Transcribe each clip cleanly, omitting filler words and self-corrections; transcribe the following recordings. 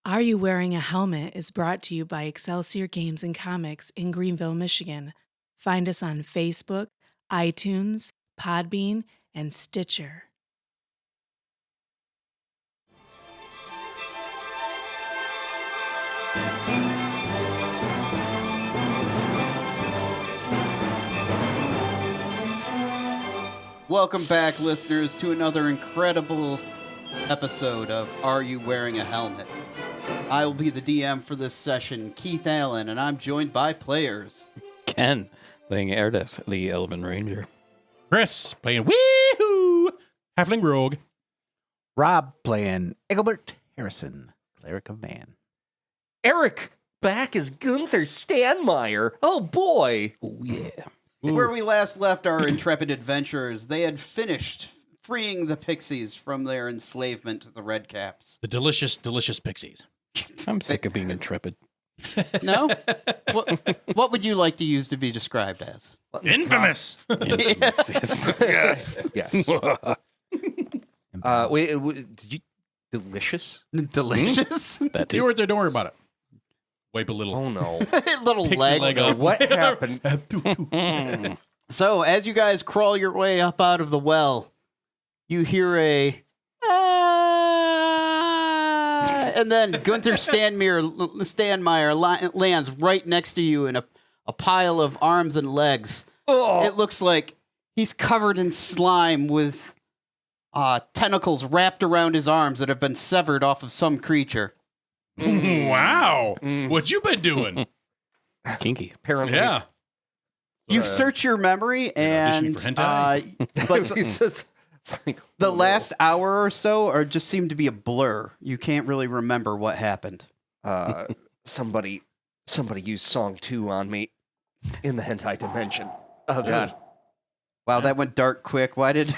Are You Wearing a Helmet is brought to you by Excelsior Games and Comics in Greenville, Michigan. Find us on Facebook, iTunes, Podbean, and Stitcher. Welcome back, listeners, to another incredible episode of Are You Wearing a Helmet? I will be the DM for this session, Keith Allen, and I'm joined by players. Ken, playing Erdith, the Elven Ranger. Chris, playing Wee-hoo! Halfling Rogue. Rob playing Engelbert Harrison, Cleric of Man. Eric, back as Gunther Stanmeyer. Oh, boy. Oh, yeah. Where we last left our intrepid adventurers, they had finished freeing the pixies from their enslavement to the Redcaps. The delicious, delicious pixies. I'm sick of being intrepid. No? What would you like to use to be described as? Infamous! Yes. Yes. Wait, did you... Delicious? Delicious? That You too. were there, don't worry about it. Wipe a little Oh, no. Little pixie leg. leg off. What happened? So, as you guys crawl your way up out of the well, you hear a and then Gunther Stanmeyer lands right next to you in a pile of arms and legs. Oh. It looks like he's covered in slime with tentacles wrapped around his arms that have been severed off of some creature. Wow! What you been doing? Kinky. Apparently. Yeah. You search your memory, and auditioning for hentai? like it's like, the last hour or so just seem to be a blur. You can't really remember what happened. somebody used song 2 on me in the hentai dimension. Oh, God. Wow, that went dark quick. Why did...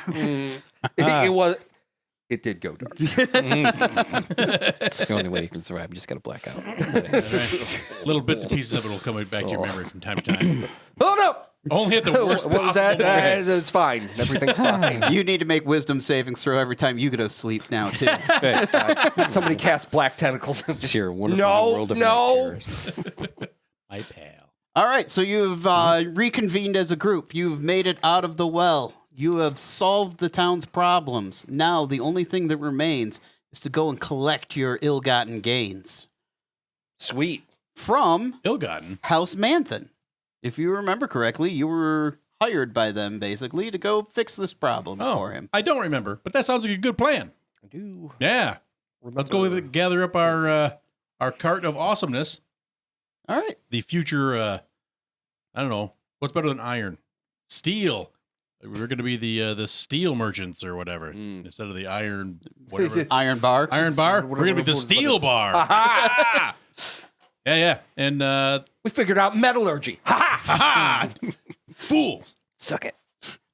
It did go dark. It's the only way you can survive. You just got to black out. Little bits and pieces of it will come back to your memory from time to time. Oh, no! Only at the worst What was that? possible moment. It's fine. Everything's fine. You need to make wisdom savings throw every time you go to sleep now, too. Somebody cast black tentacles. And Just your wonderful No, world of no. night terrors. My pal. All right, so you've reconvened as a group. You've made it out of the well. You have solved the town's problems. Now, the only thing that remains is to go and collect your ill-gotten gains. Sweet. From Ill-gotten. House Manthan. If you remember correctly, you were hired by them, basically, to go fix this problem for him. I don't remember, but that sounds like a good plan. I do. Yeah. Let's go gather up our cart of awesomeness. All right. The future, I don't know, what's better than iron? Steel. We're going to be the steel merchants or whatever instead of the iron, whatever. Iron Bar. Iron bar? We're going to be the steel bar. Ha Yeah. And, We figured out metallurgy. Ha ha! Fools. Suck it.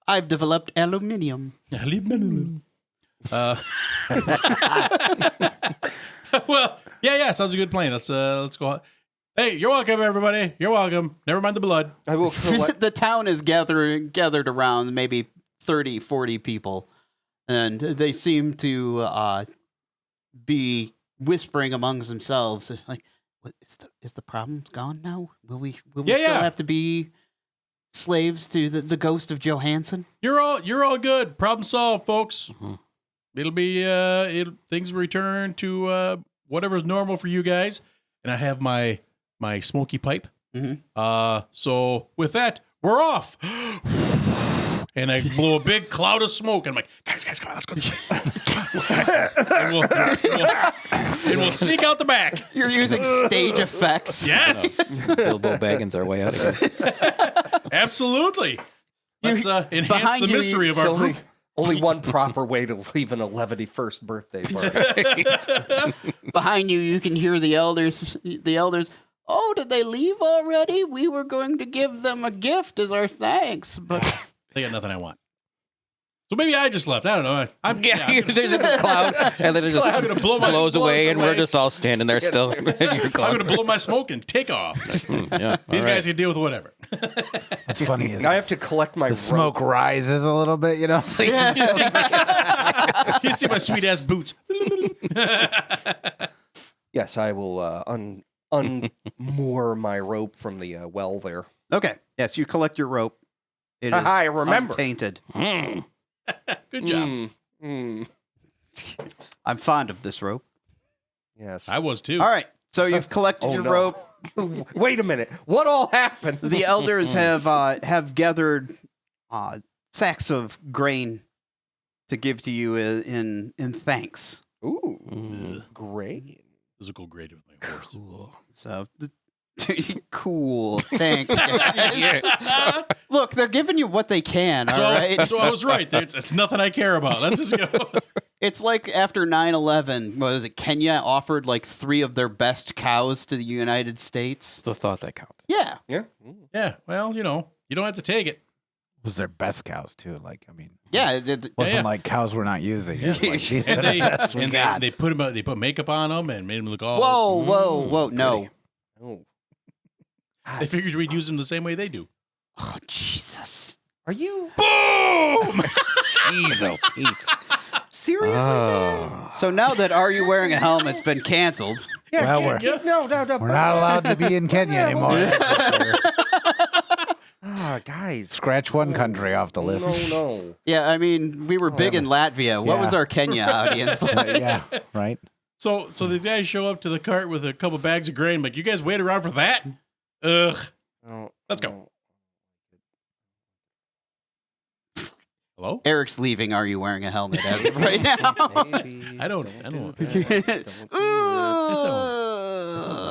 I've developed aluminium. Well, yeah, sounds a good plan. Let's go. Hey, you're welcome, everybody. You're welcome. Never mind the blood. I will collect. The town is gathered around maybe 30, 40 people, and they seem to be whispering amongst themselves, like, "What is the problem gone now? Will we still have to be slaves to the ghost of Johansson?" You're all good. Problem solved, folks. It'll be things will return to whatever's normal for you guys, and I have my smoky pipe. So with that, we're off. And I blow a big cloud of smoke. And I'm like, guys, come on, let's go. and we'll sneak out the back. You're using stage effects. Yes, Bilbo Baggins our way out of here. absolutely. Let's enhance behind the you, mystery of our group. Only one proper way to leave an 11th birthday party. Behind you, you can hear the elders. Oh, did they leave already? We were going to give them a gift as our thanks, but They got nothing I want. So maybe I just left. I don't know. There's a cloud, and then it just I'm gonna blows away, and we're away. just all standing there still. I'm going to blow my smoke and take off. Yeah, These guys can deal with whatever. What's funny is Now I have to collect my the smoke rises a little bit, you know? You see my sweet ass boots. Yes, I will unmoor my rope from the well there. Okay. Yes, you collect your rope. It is I remember. untainted. Good job. I'm fond of this rope. Yes. I was too. All right. So you've collected your no. rope. Wait a minute. What all happened? The elders have gathered sacks of grain to give to you in thanks. Ooh, great. Physical grade with my horse. So cool. Thanks. Guys. Look, they're giving you what they can. All right. So I was right. It's nothing I care about. Let's just go. It's like after 9/11, what was it? Kenya offered like 3 of their best cows to the United States. It's the thought that counts. Yeah. Yeah. Yeah. Well, you don't have to take it. Was their best cows too? Like, I mean, Yeah. wasn't like cows we're not using. Yeah. It's like, these are And the they best we got. they put makeup on them and made them look all. Whoa. No. Oh. They figured we'd use them the same way they do. Oh, Jesus. Are you Boom! Jeez, oh, Pete. Seriously, Oh. man? So now that Are You Wearing a Helmet's been canceled, Well, No. we're not allowed to be in Kenya anymore. that's for sure. Guys. Scratch one country off the list. No. yeah, I mean, we were big in Latvia. What was Yeah. our Kenya audience like? Yeah, right. So the guys show up to the cart with a couple bags of grain. Like, you guys wait around for that? Ugh. No. Let's go. Hello? Eric's leaving Are You Wearing a Helmet as of right now. Maybe. I don't. Ooh.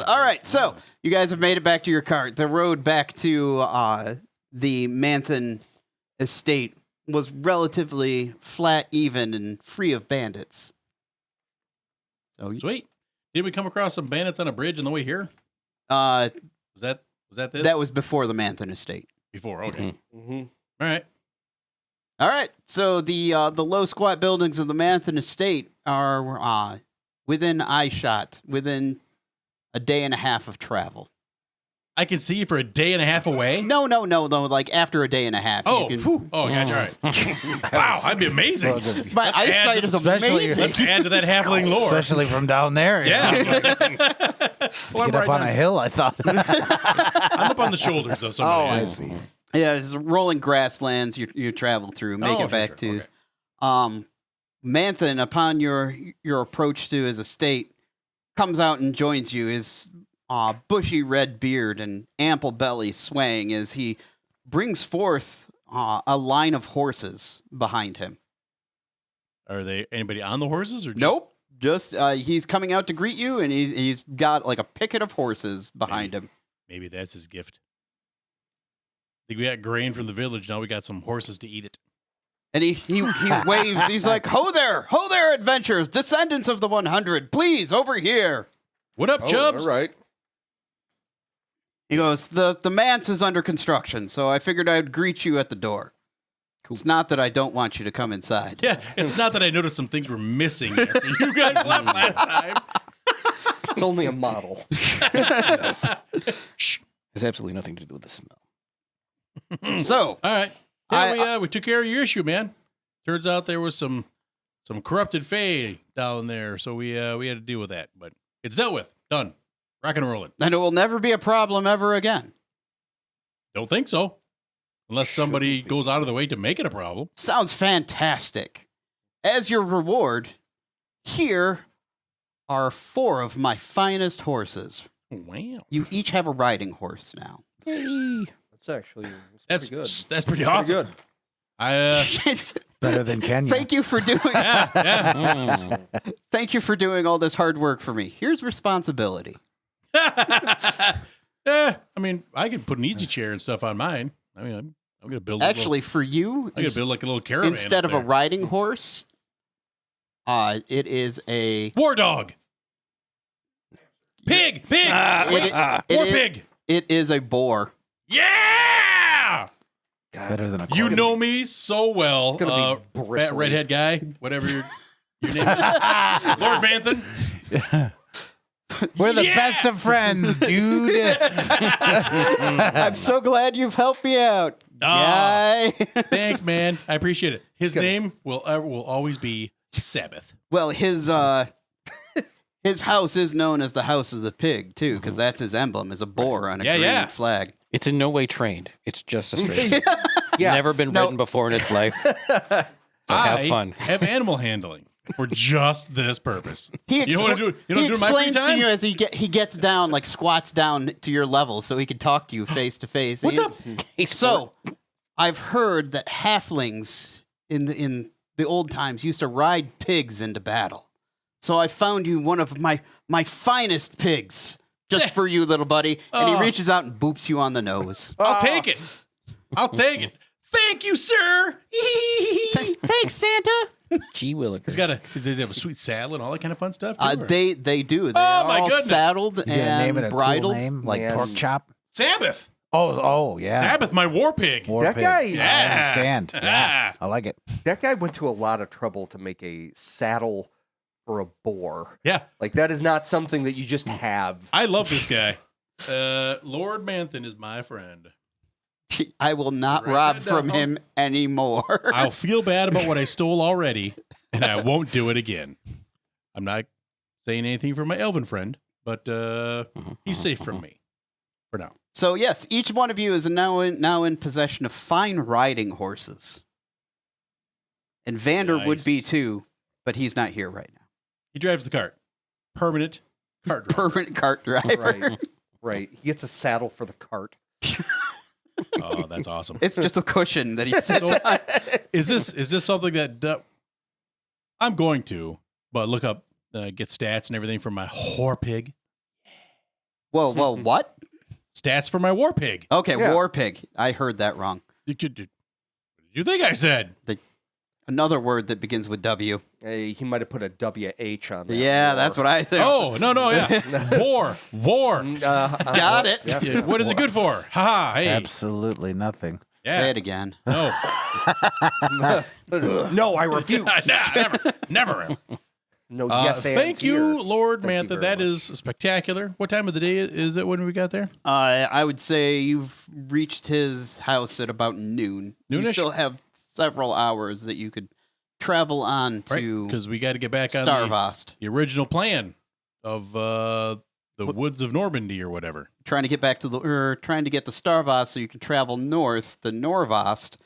All right, so you guys have made it back to your cart. The road back to the Manthan estate was relatively flat, even, and free of bandits. So, Sweet. Did we come across some bandits on a bridge on the way here? uh, Was that this? that was before the Manthan estate. Before. Okay. Mm-hmm. All right. All right, so the low squat buildings of the Manthan estate are within eyeshot, within a day and a half of travel. I can see you for a day and a half away. No, like after a day and a half. Oh, you can, oh, gotcha. All right. Wow, that'd be amazing. Well, good. my Let's eyesight add- is especially- amazing. Let's add to that halfling lore. Especially from down there. you know. Yeah. Well, I'm Get up right on now. a hill, I thought. I'm up on the shoulders of somebody. I else. see. Yeah, it's rolling grasslands you travel through, make Oh, it back sure. to. Okay. Manthan, upon your approach to his estate, comes out and joins you. His bushy red beard and ample belly swaying as he brings forth a line of horses behind him. Are they anybody on the horses or just, Nope. Just he's coming out to greet you, and he's got like a picket of horses behind him. Maybe that's his gift. I think we got grain from the village. Now we got some horses to eat it. And he waves. He's like, ho there, adventurers, descendants of the 100, please, over here. What up, Chubbs? All right. He goes, the manse is under construction, so I figured I'd greet you at the door. Cool. It's not that I don't want you to come inside. Yeah, it's not that I noticed some things were missing there. You guys left last time. It's only a model. Shh. Has absolutely nothing to do with the smell. So, All right. Yeah, we took care of your issue, man. Turns out there was some corrupted fae down there, so we had to deal with that. But it's dealt with. Done. Rock and rolling. and it will never be a problem ever again. Don't think so. Unless somebody goes out of the way to make it a problem. Sounds fantastic. As your reward, here are 4 of my finest horses. Wow. You each have a riding horse now. That's actually That's pretty good. That's pretty Pretty awesome. good. I Better than Kenya. Thank you for doing yeah. Thank you for doing all this hard work for me. Here's responsibility. Yeah, I mean, I could put an easy chair and stuff on mine. I mean, I'm gonna build. Actually, for you, I'm gonna build like a little caravan instead up of a there. riding horse, it is a war dog. Pig. it, War is- pig. it is a boar. Yeah. Better than a You corn. know me so well, Gonna be fat bristly. redhead guy, whatever your name is, Lord Manthan. We're the Yeah! best of friends, dude. I'm so glad you've helped me out, guy. Thanks, man. I appreciate it. His name will always be Sabbath. Well, his His house is known as the House of the Pig, too, because that's his emblem, is a boar on a green flag. It's in no way trained. It's just a straight. Yeah. Never been ridden before in its life. So have fun. I have animal handling for just this purpose. He You want to do it? You don't he do it in my free explains to time? you as he gets down, like squats down to your level, so he can talk to you face to face. What's up? So, I've heard that halflings in the old times used to ride pigs into battle. So I found you one of my finest pigs, just for you, little buddy. And he reaches out and boops you on the nose. I'll take it. I'll take it. Thank you, sir. Thanks, Santa. Gee willikers. Does he have a sweet saddle and all that kind of fun stuff? Too, or- They do. They are my all goodness. saddled You gonna name it and a bridled. cool name like Yes. pork chop? Sabbath. Oh, yeah. Sabbath, my war pig. War That pig. guy- I Yeah. understand. Yeah, Ah. I like it. That guy went to a lot of trouble to make a saddle for a boar. Yeah, Like that is not something that you just have. I love this guy. Lord Manthan is my friend. I will not Write rob that from down. him anymore. I'll feel bad about what I stole already, and I won't do it again. I'm not saying anything for my elven friend, but he's safe from me for now. So yes, each one of you is now in possession of fine riding horses. And Vander would be Nice. too, but he's not here right now. He drives the cart. Permanent cart driver. Permanent cart driver. Right. Right. He gets a saddle for the cart. Oh, that's awesome. It's just a cushion that he sits So- on. Is this something that I'm going to, but look up, get stats and everything for my whore pig. Whoa, what? Stats for my war pig. Okay, Yeah. war pig. I heard that wrong. What did you think I said? Another word that begins with W. He might have put a WH on that. Yeah, that's what I think. Oh, no, yeah. War. Got it. Yeah, what is it good for? Ha ha. Hey. Absolutely nothing. Yeah. Say it again. No. No, I refuse. Nah, never. No, yes, Thank you, here. Lord Thank you Mantha. very That much. is spectacular. What time of the day is it when we got there? I would say you've reached his house at about noon. You Noonish? still have several hours that you could travel on Right, to because we got to get back on the Starvost. original plan of the woods of Normandy or whatever. Trying to get back to trying to get to Starvost so you can travel north to Norvost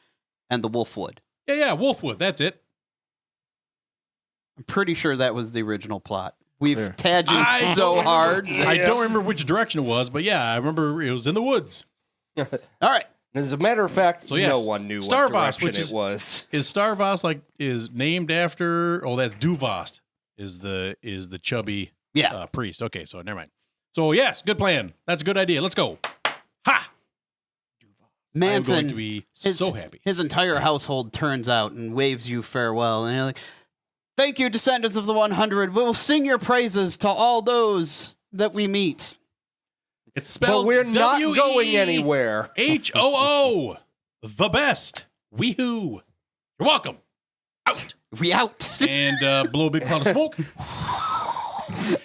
and the Wolfwood. Yeah, Wolfwood. That's it. I'm pretty sure that was the original plot. We've Clear. tangent so hard. I don't remember which direction it was, but yeah, I remember it was in the woods. All right. As a matter of fact, So, yes, no one knew Starvost, what direction which is- it was. Is Starvost is named after? Oh, that's Duvost. Is the chubby Yeah. priest? Okay, so never mind. So yes, good plan. That's a good idea. Let's go. Ha! I'm going to Manthan, be his, so happy. his entire household turns out and waves you farewell. And you're like, thank you, descendants of the 100. We will sing your praises to all those that we meet. It's spelled But we're not W-E going anywhere. HOO. The best. Weehoo. You're welcome. Out. We out. And blow a big cloud of smoke.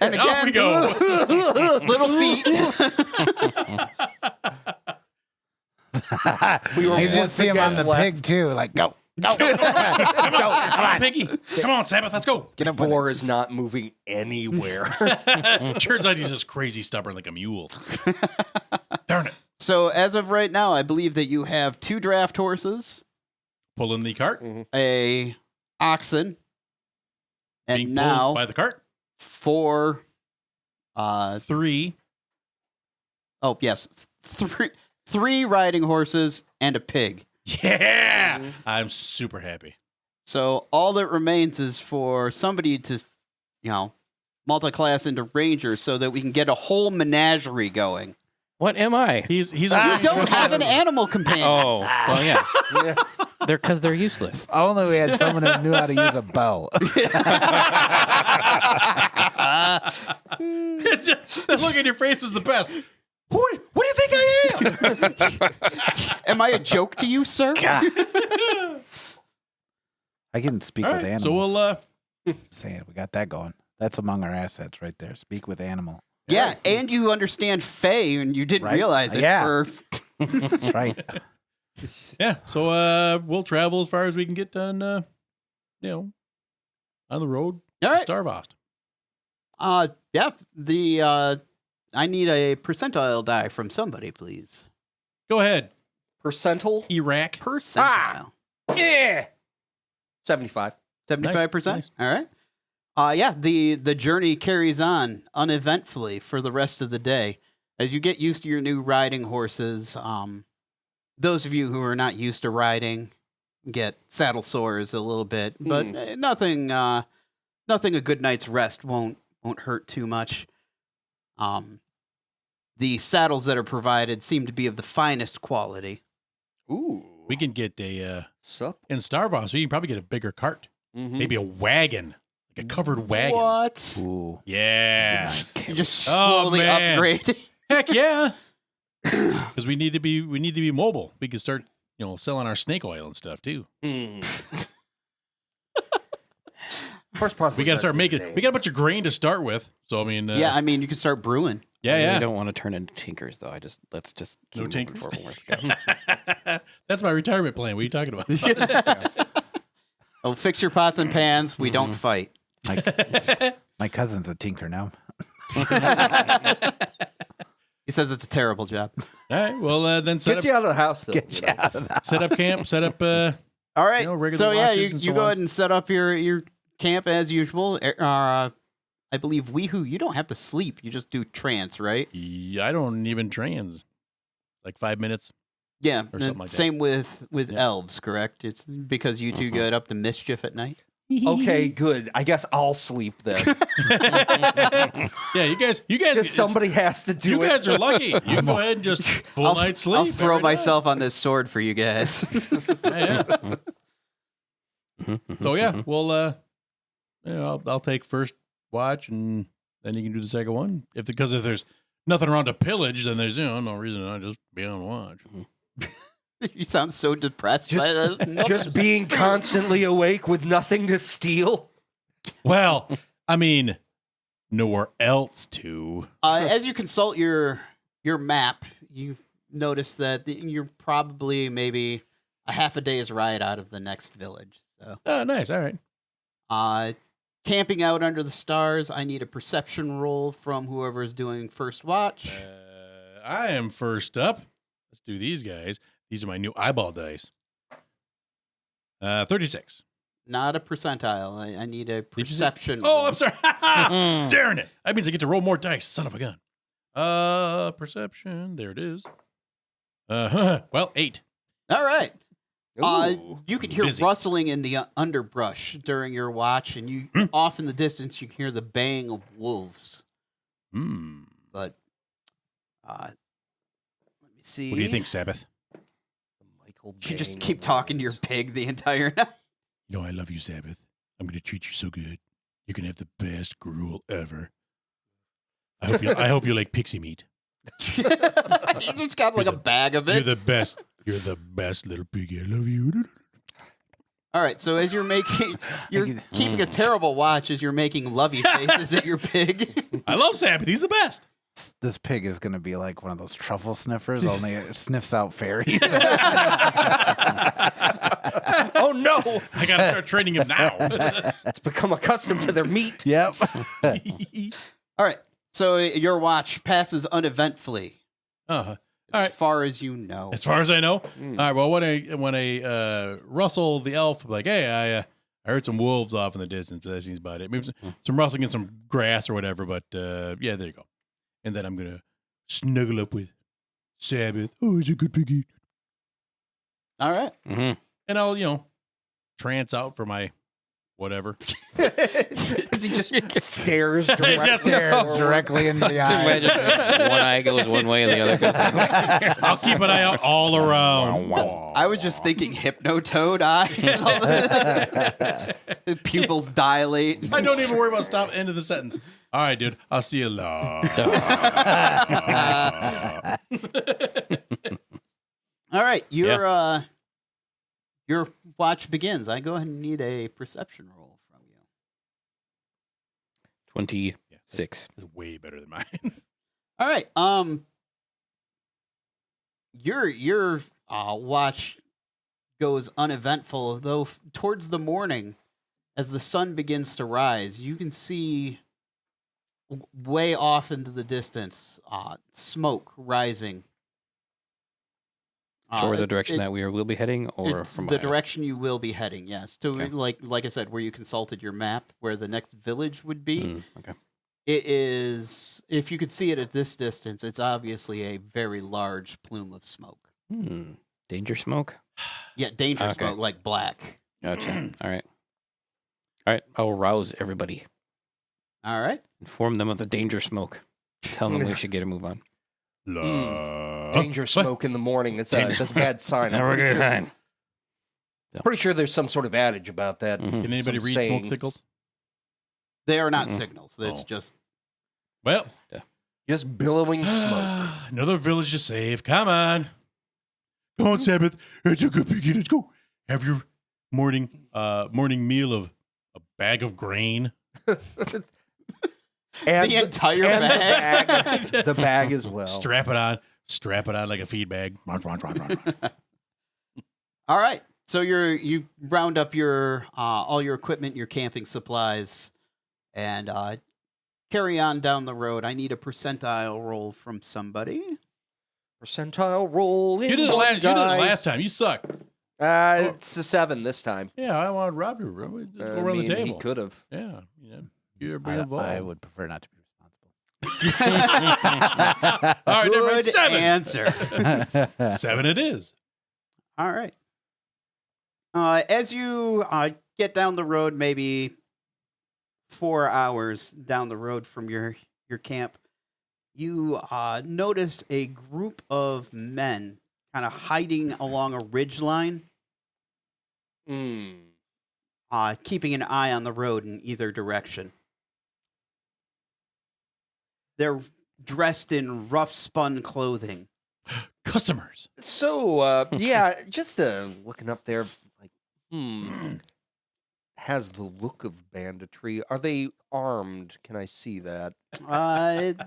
And Off we again, go. little feet. We were You once just see him on again the left. pig too, like go. Come on, Piggy. Come on, Sabbath. Let's go. Get up with it. Boar is not moving anywhere. Turns out he's just crazy stubborn like a mule. Darn it. So as of right now, I believe that you have 2 draft horses, Pull in the cart. a oxen, and Being pulled now by the cart. 4. 3. Oh yes, 3 riding horses and a pig. Yeah. I'm super happy. So all that remains is for somebody to, multi-class into ranger so that we can get a whole menagerie going. What am I? He's a You don't have an animal companion. Oh, well, yeah. They're useless. Only we had someone who knew how to use a bow. That look on your face was the best. What do you think I am? Am I a joke to you, sir? I can speak All with right, animals. so we'll Saying we got that going. That's among our assets right there. Speak with animal. Yeah, and you understand Fae, and you didn't Right? realize it Yeah. for... That's right. yeah. So we'll travel as far as we can get done. On the road. All right. Starvost. Yeah. I need a percentile die from somebody, please. Go ahead. Percentile? Iraq. Percentile. Yeah. 75. 75%. Nice. All right. Yeah. The journey carries on uneventfully for the rest of the day as you get used to your new riding horses. Those of you who are not used to riding get saddle sores a little bit, but nothing. Nothing a good night's rest won't hurt too much. The saddles that are provided seem to be of the finest quality. Ooh. We can get a Sup? in Starbucks. We can probably get a bigger cart, maybe a wagon, like a covered wagon. What? Ooh. Yeah. You just Oh, slowly man. upgrade. Heck yeah. Because we need to be mobile. We can start selling our snake oil and stuff too. Horsepower. We got to start making. We got a bunch of grain to start with. So I mean, Yeah, I mean, you can start brewing. yeah, I yeah. don't want to turn into tinkers though. Let's just keep No moving tinkers. forward. Let's go. That's my retirement plan. What are you talking about? Oh, fix your pots and pans. We don't fight. My cousin's a tinker now. He says it's a terrible job. All right. Well, then Get you out of the house, though. Get you out of the set up camp. Set up. All right. regular So yeah, watches and you so go on. ahead and set up your camp as usual. I believe Weehoo, you don't have to sleep. You just do trance, right? Yeah, I don't even trans. Like 5 minutes. Yeah. Or something like that. Same with Yeah. elves, correct? It's because you two get up to mischief at night. Okay, good. I guess I'll sleep then. Yeah, you guys. Because somebody has to do You it. guys are lucky. You can go ahead and just full night's sleep. I'll throw every night. myself on this sword for you guys. Yeah. So yeah, well, I'll take first watch, and then you can do the second one. Because if there's nothing around to pillage, then there's no reason I just be on watch. You sound so depressed. by that. Just being constantly awake with nothing to steal. Well, I mean, nowhere else to. As you consult your map, you notice that you're probably maybe a half a day's ride out of the next village. So, Oh, nice. All right. camping out under the stars, I need a perception roll from whoever is doing first watch. I am first up. Let's do these guys. These are my new eyeball dice. 36. Not a percentile. I need a perception. Oh, roll. I'm sorry. Darn it. That means I get to roll more dice. Son of a gun. Perception. There it is. Well, 8. All right. Ooh. You can hear Busy. rustling in the underbrush during your watch, and you off in the distance you can hear the baying of wolves. Hmm. But let me see. What do you think, Sabbath? Michael You just Bayne keep talking to your Awards. pig the entire night. You know I love you, Sabbath. I'm going to treat you so good. You can have the best gruel ever. I hope you like pixie meat. You just got like a bag of it. You're the best. You're the best little piggy. I love you. All right, so as you're keeping a terrible watch as you're making lovey faces at your pig. I love Sabbath. He's the best. This pig is going to be like one of those truffle sniffers, only it sniffs out fairies. Oh no! I got to start training him now. It's become accustomed to their meat. Yep. All right, so your watch passes uneventfully Uh-huh. as All right. far as you know. As far as I know. All right. Well, when I Russell the elf, like, hey, I heard some wolves off in the distance, but that seems about it. Maybe some rustling in some grass or whatever. But yeah, there you go. And then I'm gonna snuggle up with Sabbath. Oh, he's a good piggy. All right. And I'll trance out for my whatever. He just stares directly. Stares directly into the Just eye. imagine one eye goes one way and the other goes. I'll keep an eye out all around. I was just thinking hypnotoad eyes. The pupils dilate. I don't even worry about stop end of the sentence. All right, dude. I'll see you later. All right, your watch begins. I go ahead and need a perception roll from you. 26. It's way better than mine. All right. Your watch goes uneventful, though towards the morning, as the sun begins to rise, you can see way off into the distance, smoke rising. Toward the direction that we will be heading, or It's from the behind us? direction you will be heading, yes. To Okay. like I said, where you consulted your map, where the next village would be. Okay. It is, if you could see it at this distance, it's obviously a very large plume of smoke. Danger smoke? Yeah, danger Okay. smoke, like black. Gotcha. All right. All right. I'll rouse everybody. All right. Inform them of the danger smoke. Tell them we should get a move on. Danger smoke in the morning. That's a bad sign. Never good sign. Pretty sure there's some sort of adage about that. Mhm. Can anybody Some read saying. smoke signals? They are not Mm-mm. signals. It's Oh. just Well, Just billowing smoke. another village to save. Come on. Come on, Sabbath. It's a good beginning. Let's go. Have your morning meal of a bag of grain. And the entire and bag. the bag as well. Strap it on like a feed bag. Run. All right. So you round up your all your equipment, your camping supplies, and carry on down the road. I need a percentile roll from somebody. Percentile roll in You did it one die. last time. You suck. It's a 7 this time. Yeah, I wanted Rob to go I around the mean, table. He could have. Yeah. You're being involved. I would prefer not to be All right, never mind. Good 7. answer. responsible. 7 it is. All right. As you get down the road, maybe 4 hours down the road from your camp, you notice a group of men kind of hiding along a ridge line, keeping an eye on the road in either direction. They're dressed in rough spun clothing. Customers. So, yeah, just looking up there, like, has the look of banditry. Are they armed? Can I see that?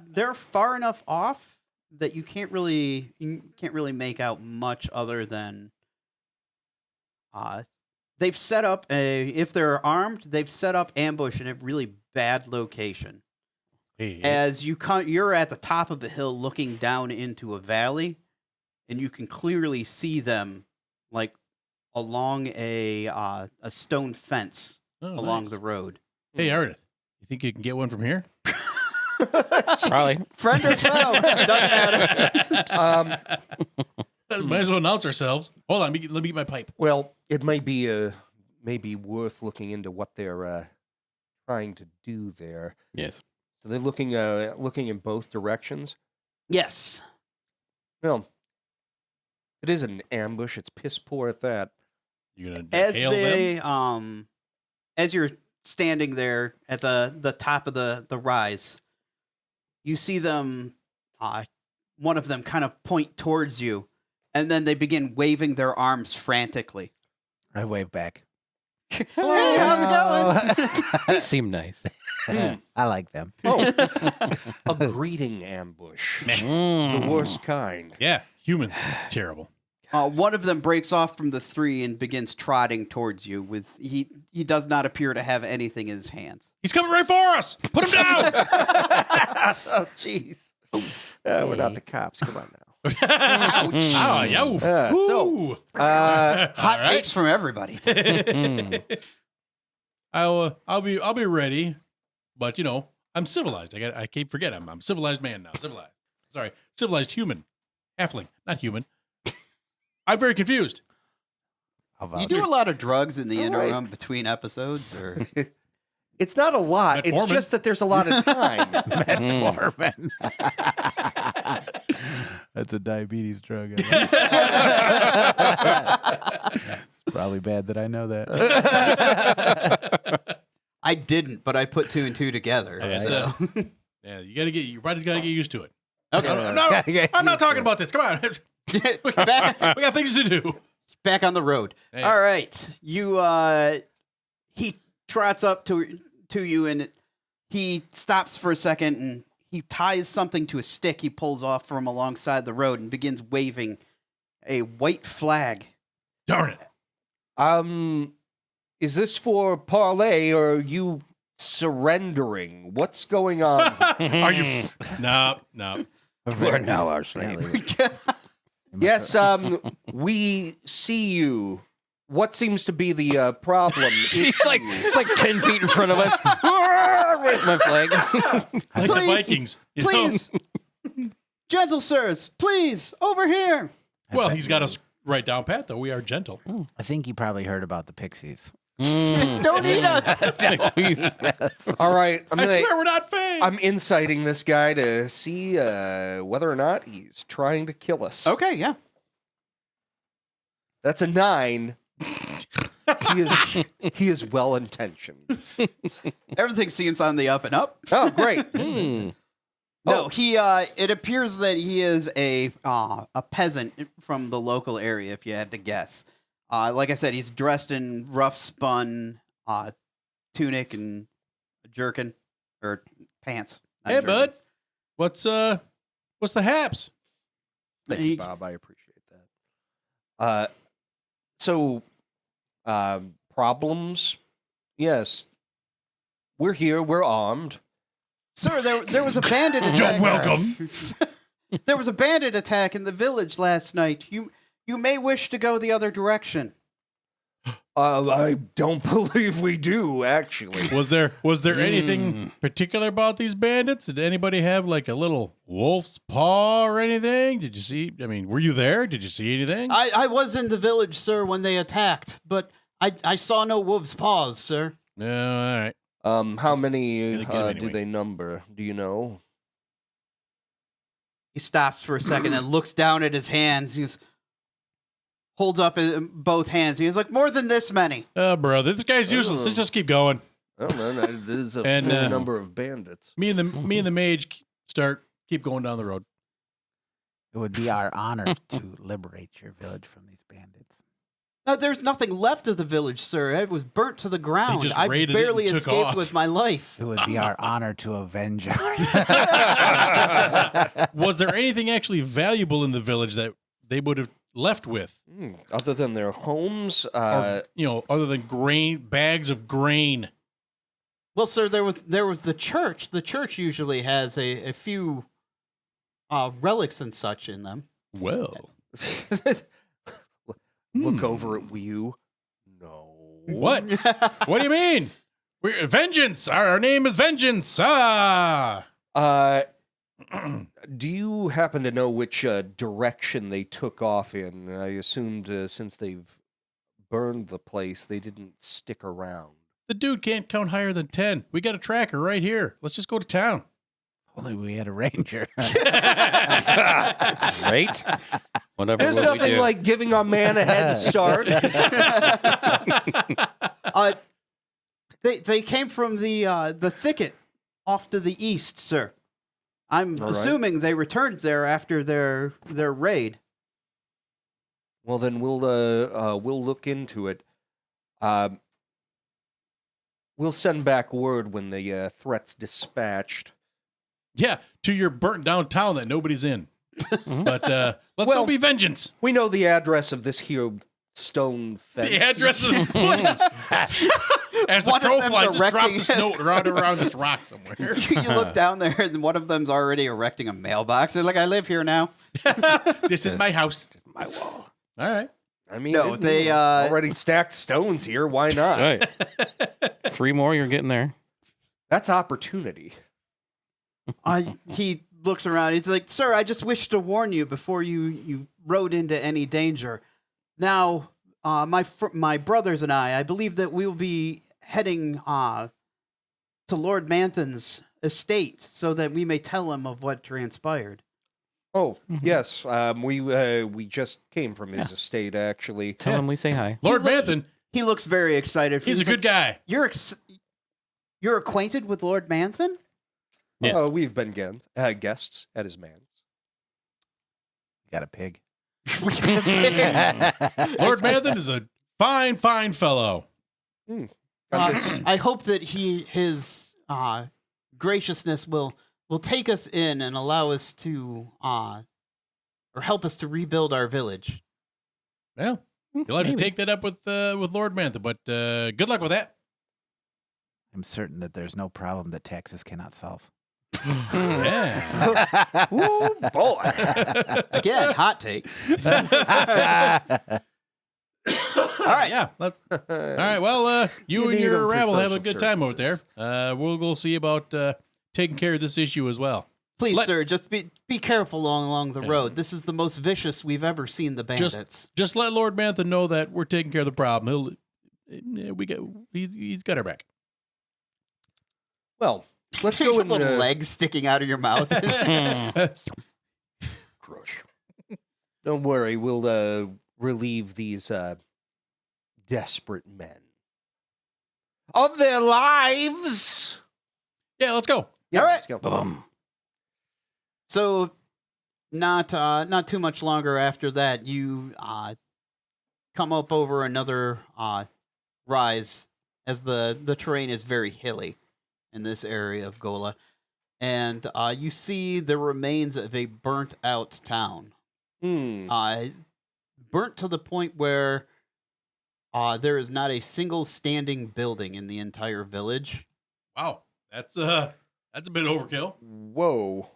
They're far enough off that you can't really make out much other than they've set up if they're armed, they've set up ambush in a really bad location. Hey, As you're at the top of a hill looking down into a valley, and you can clearly see them like along a stone fence along the road. Hey, Ardith, you think you can get one from here? Probably. Friend or foe, doesn't matter. Might as well announce ourselves. Hold on, let me get my pipe. Well, it may be worth looking into what they're trying to do there. Yes. So they're looking in both directions. Yes. Well, it is an ambush. It's piss poor at that. You gonna As hail them? they as you're standing there at the top of the rise, you see them one of them kind of point towards you, and then they begin waving their arms frantically. I wave back. Hey, how's it going? They seem nice. I like them. Oh, a greeting ambush. The worst kind. Yeah, humans. Terrible. One of them breaks off from the three and begins trotting towards you. He does not appear to have anything in his hands. He's coming right for us. Put him down. Oh, jeez. We're not the cops. Come on now. Ouch! Oh, yo. So, Hot takes from everybody. I'll be ready, but I'm civilized. I keep forgetting I'm civilized man now. Civilized human, halfling, not human. I'm very confused. You do a lot of drugs in the All interim between episodes, or it's not a lot. It's Metformin. just that there's a lot of time. Metformin. That's a diabetes drug. It's probably bad that I know that. I didn't, but I put 2 and 2 together. Yeah, So. Yeah, your body's got to get used to it. Okay. No, I'm not talking about this. Come on, we got things to do. Back on the road. Hey. All right. He trots up to you, and he stops for a second, and he ties something to a stick he pulls off from alongside the road and begins waving a white flag. Darn it. Is this for parlay, or are you surrendering. What's going on? Are you? No. We're now our slave. Yes, we see you. What seems to be the problem? It's like 10 feet in front of us. Where's my flag? Like the Please, Vikings. you know? Please, gentle sirs, please, over here. Well, he's got us right down pat, though. We are gentle. I think you probably heard about the pixies. Don't eat us. All right, I swear we're not fake. I'm inciting this guy to see whether or not he's trying to kill us. Okay, yeah. That's a 9. He is well intentioned. Everything seems on the up and up. Oh, great. No, he. It appears that he is a peasant from the local area. If you had to guess, like I said, he's dressed in rough spun tunic and a jerkin or pants. not Hey, jerkin. bud. What's the haps? Thank you, Bob. I appreciate that. So, problems? Yes. We're here. We're armed. Sir, there was a bandit attack. You're welcome. There was a bandit attack in the village last night. You may wish to go the other direction. I don't believe we do, actually. Was there anything particular about these bandits? Did anybody have like a little wolf's paw or anything? Did you see? I mean, were you there? Did you see anything? I was in the village, sir, when they attacked, but I saw no wolf's paws, sir. No, all right. How many Gonna get him do anyway. they number? Do you know? He stops for a second and looks down at his hands. He holds up both hands. He's like, more than this many. Oh, brother, this guy's useless. Let's just keep going. Oh, no, there's a And, fair number of bandits. Me and the mage keep going down the road. It would be our honor to liberate your village from these bandits. There's nothing left of the village, sir. It was burnt to the ground. just I raided it barely and took escaped off. with my life. It would be our honor to avenge our. Was there anything actually valuable in the village that they would have left with? Other than their homes, Or, other than bags of grain. Well, sir, there was the church. The church usually has a few relics and such in them. Well, look over at you. No. what? What do you mean? We're Vengeance. Our name is Vengeance. Ah. Do you happen to know which direction they took off in? I assumed since they've burned the place, they didn't stick around. The dude can't count higher than 10. We got a tracker right here. Let's just go to town. Only we had a ranger. Right? Whatever There's will we nothing do. like giving a man a head start. They came from the thicket off to the east, sir. I'm All right. assuming they returned there after their raid. Well, then we'll look into it. We'll send back word when the threat's dispatched. Yeah, to your burnt down town that nobody's in. But let's Well- go be Vengeance. We know the address of this here stone fence. The address is as the One of crow them's flies, just drop erecting- this note around this rock somewhere. You look down there, and one of them's already erecting a mailbox. They're like, I live here now. This is my house. My wall. All right. I mean, No, they, already stacked stones here. Why not? Right. 3 more, you're getting there. That's opportunity. He looks around. He's like, sir, I just wish to warn you before you rode into any danger. Now, my brothers and I believe that we will be heading to Lord Manthan's estate so that we may tell him of what transpired. Oh, yes. We just came from his estate, actually. Tell him we say hi. Lord He look- Manthan, He looks very excited. he's a like, good guy. You're acquainted with Lord Manthan? Yes. We've been guests at his man's. Got a pig. Lord Lord Manthan is a fine, fine fellow. I hope that his graciousness will take us in and allow us to or help us to rebuild our village. Well, you'll have to Maybe. take that up with Lord Manthan, but good luck with that. I'm certain that there's no problem that taxes cannot solve. Yeah. Ooh, boy. Again, hot takes. All right. Yeah. All right. Well, you You and need your 'em for rabble have a social good time out there. services. We'll go see about taking care of this issue as well. Please, Let- sir, just be careful along the Yeah. road. This is the most vicious we've ever seen the bandits. Just let Lord Mantha know that we're taking care of the problem. He's got our back. Well, let's You go got in little the legs sticking out of your mouth. crush. Don't worry, we'll relieve these desperate men of their lives. Yeah, let's go. Yeah, All right. let's go. So, not too much longer after that, you come up over another rise, as the terrain is very hilly in this area of Gola, and you see the remains of a burnt out town. Burnt to the point where there is not a single standing building in the entire village. Wow, that's a bit overkill. Whoa.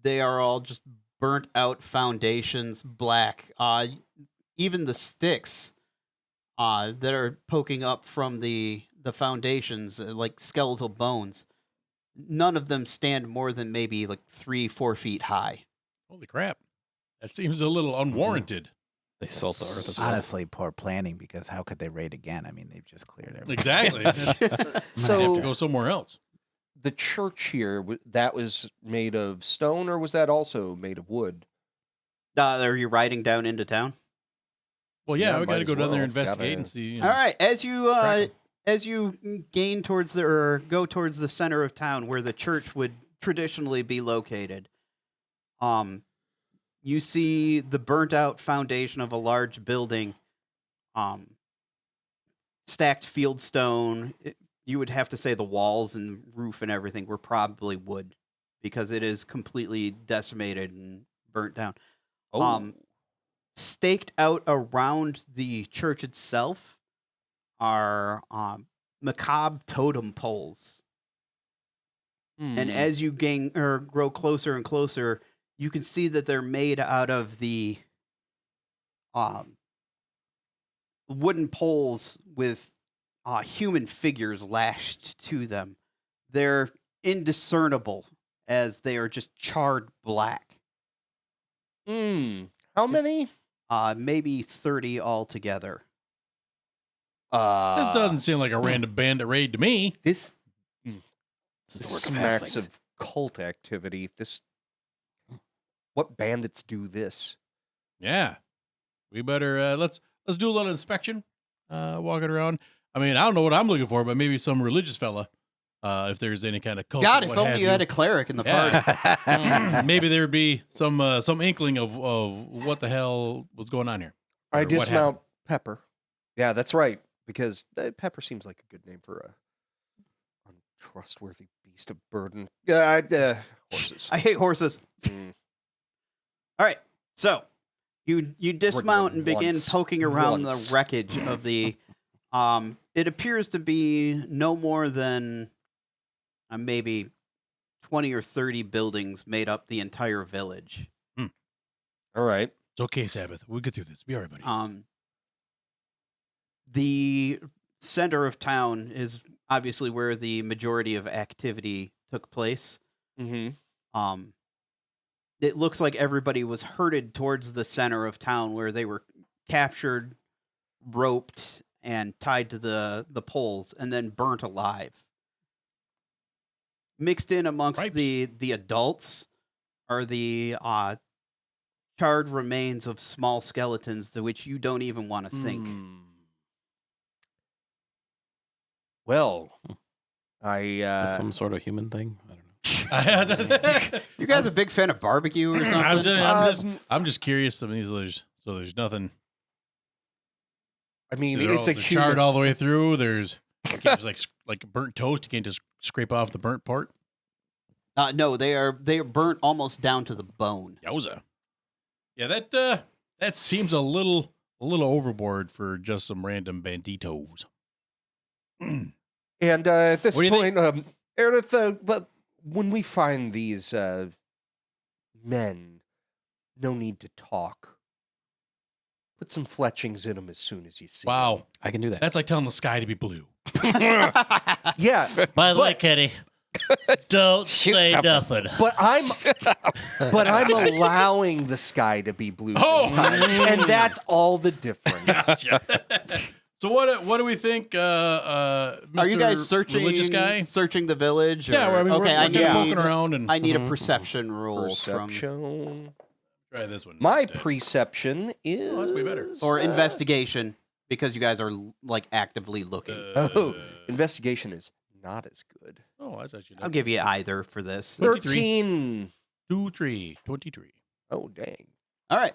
They are all just burnt out foundations, black. Even the sticks that are poking up from the foundations, like skeletal bones, none of them stand more than maybe like 3-4 feet high. Holy crap, that seems a little unwarranted. They salt the earth as well. Honestly, poor planning, because how could they raid again? I mean, they've just cleared everything. Exactly. That's- Might have to So go somewhere else. the church here, that was made of stone, or was that also made of wood? Are you riding down into town? Well, yeah, Yeah, we got to might go as down there, well. investigate, Gotta- and see. All right, as you Crack 'em. as you gain towards go towards the center of town where the church would traditionally be located, you see the burnt out foundation of a large building, stacked field stone. You would have to say the walls and roof and everything were probably wood, because it is completely decimated and burnt down. Staked out around the church itself are macabre totem poles. And as you grow closer and closer, you can see that they're made out of the wooden poles with human figures lashed to them. They're indiscernible, as they are just charred black. How many? Maybe 30 altogether. This doesn't seem like a random bandit raid to me. This This is the work of smacks halflings. of cult activity. What bandits do this? Yeah, we better let's do a little inspection. Walking around. I mean, I don't know what I'm looking for, but maybe some religious fella. If there's any kind of cult. God, or if what only have you had a cleric in the party. Yeah. Maybe there'd be some inkling of what the hell was going on here. I Or what dismount Pepper. Yeah, that's right. Because Pepper seems like a good name for a untrustworthy beast of burden. Horses. I hate horses. Mm. All right, so you dismount and begin once. poking around Once. the wreckage of the. It appears to be no more than maybe 20 or 30 buildings made up the entire village. All right. It's okay, Sabbath. We'll get through this. Be all right, buddy. The center of town is obviously where the majority of activity took place. Mm-hmm. It looks like everybody was herded towards the center of town, where they were captured, roped, and tied to the poles, and then burnt alive. Mixed in amongst Cripes. the adults are the charred remains of small skeletons, to which you don't even want to think. Well, I Some sort of human thing. I don't know. You guys a big fan of barbecue or something? I'm just curious. I mean, there's nothing. I mean, They're it's a they're human. charred all the way through. There's like burnt toast. You can't just scrape off the burnt part. No, they are burnt almost down to the bone. Yowza. Yeah, that seems a little overboard for just some random banditos. And at this What do you point, Aerith, but when we find these men, no need to talk. Put some fletchings in them as soon as you see Wow. I can do that. That's like telling the sky to be blue. them. Yeah, By the way, Kenny, don't say something. nothing. but I'm allowing the sky to be blue Oh! this time, and that's all the difference. So what do we think? Mr. Are you guys Religious guy? searching the village? Yeah, or- well, I mean, okay. we're I kind of poking need around and I need a perception roll from Perception. try this one. My instead. perception is Oh, that's way better. or investigation because you guys are like actively looking. Oh, investigation is not as good. Oh, that's actually. I'll give you either for this. 13. 23. Oh, dang. All right.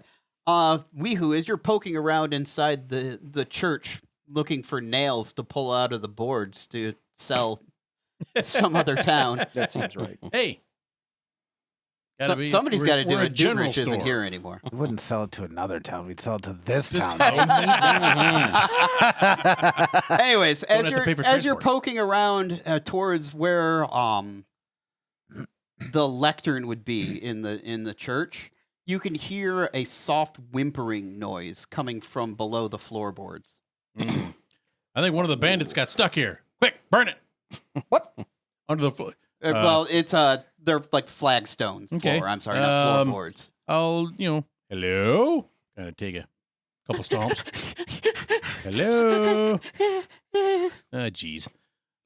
Weehoo, as you're poking around inside the church looking for nails to pull out of the boards to sell some other town. That seems right. Hey. Somebody's got to do we're a it. general Dubrich isn't store. here anymore. We wouldn't sell it to another town. We'd sell it to this This town. Anyways, Don't have as to pay for you're transport. poking around towards where the lectern would be in the church, you can hear a soft whimpering noise coming from below the floorboards. Mm. I think one of the bandits got stuck here. Quick, burn it. What? Under the floor. Well, it's they're like flagstones Okay. floor. I'm sorry, not floorboards. I'll, hello? Kind of take a couple stomps. Hello? Jeez.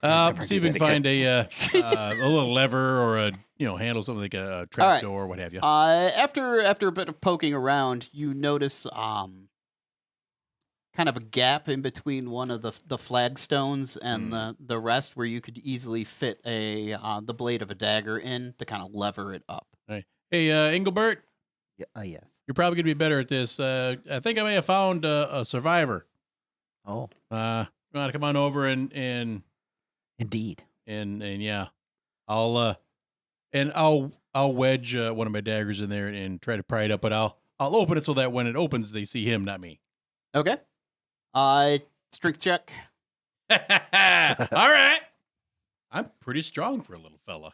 different See if we can Connecticut. find a little lever or a, handle something like a trap right. door or what have you. After a bit of poking around, you notice kind of a gap in between one of the flagstones and the rest, where you could easily fit the blade of a dagger in to kind of lever it up. Hey, Engelbert, Yes. you're probably going to be better at this. I think I may have found a survivor. Oh, You want to come on over and indeed. yeah, I'll wedge one of my daggers in there and try to pry it up, but I'll open it so that when it opens, they see him, not me. Okay. Strength check. All right, I'm pretty strong for a little fella.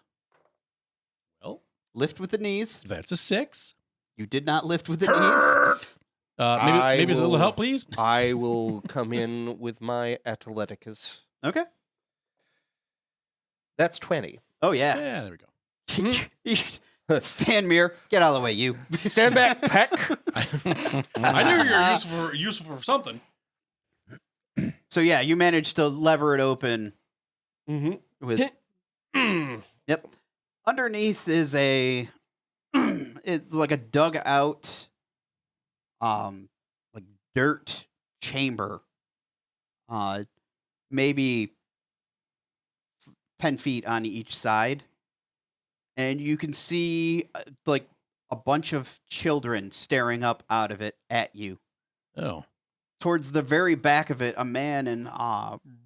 Well, Lift with the knees. that's a 6. You did not lift with the knees. Maybe a little will- help, please. I will come in with my Atleticus. Okay. That's 20. Oh yeah. Yeah, there we go. Stand mirror. Get out of the way, you. Stand back, Peck. I knew you were useful for something. So yeah, you managed to lever it open Mm-hmm. with. Yep. Underneath is it's like a dug out, like dirt chamber. Maybe 10 feet on each side, and you can see like a bunch of children staring up out of it at you. Oh, Towards the very back of it, a man in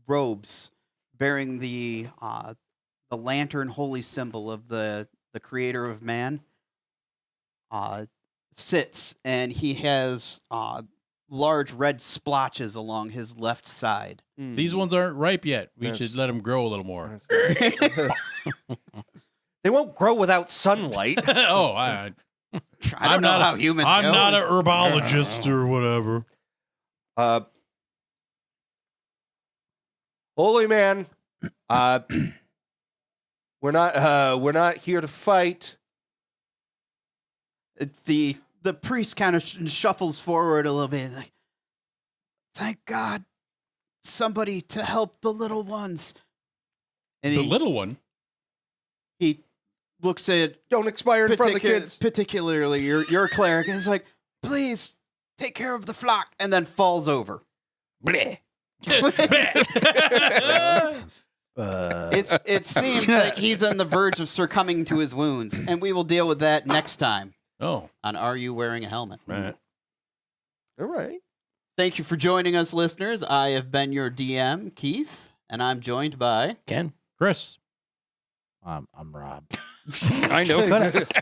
robes bearing the lantern holy symbol of the creator of man sits, and he has large red splotches along his left side. these ones aren't ripe yet. We Yes. should let them grow a little more. They won't grow without sunlight. Oh, I don't I'm know not how humans I'm go. not an herbologist or whatever. Holy man, we're not here to fight. It's the priest kind of shuffles forward a little bit, like, thank God, somebody to help the little ones. And The little one. he looks at Don't expire in front of the kids. particularly your cleric, and he's like, please take care of the flock, and then falls over. Bleh. It seems like he's on the verge of succumbing to his wounds, and we will deal with that next time Oh, on Are You Wearing a Helmet? right. All right. Thank you for joining us, listeners. I have been your DM, Keith, and I'm joined by... Ken. Chris. I'm Rob. Kind of.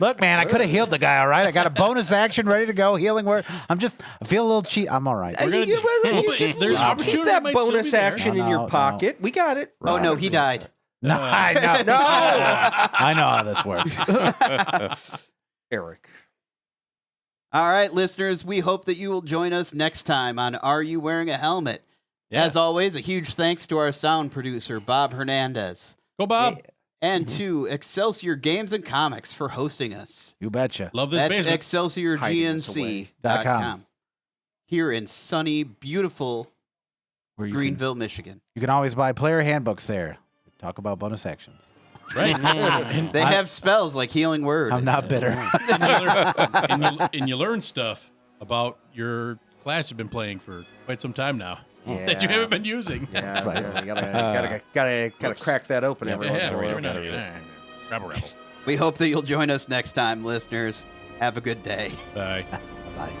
Look, man, I could have healed the guy. All right, I got a bonus action ready to go. Healing word. I feel a little cheat. I'm all right. We're gonna Keep opportunity that might still be bonus there. action in No, your no. pocket. We got it. Oh no, he died. No, I know. No. I know how this works. Eric. All right, listeners, we hope that you will join us next time on Are You Wearing a Helmet? Yeah. As always, a huge thanks to our sound producer, Bob Hernandez, Go, Bob. and to Excelsior Games and Comics for hosting us. You betcha. Love this That's basement. ExcelsiorGNC.com here in sunny, beautiful Where you Greenville, Michigan. you can always buy player handbooks there. Talk about bonus actions. Right. and, They have spells like Healing Word. I'm not bitter. and you learn stuff about your class you've been playing for quite some time now Yeah. that you haven't been using. Yeah, Right. yeah, you gotta crack that open every once in a while. every now and again. Rebel. We hope that you'll join us next time, listeners. Have a good day. Bye. Bye.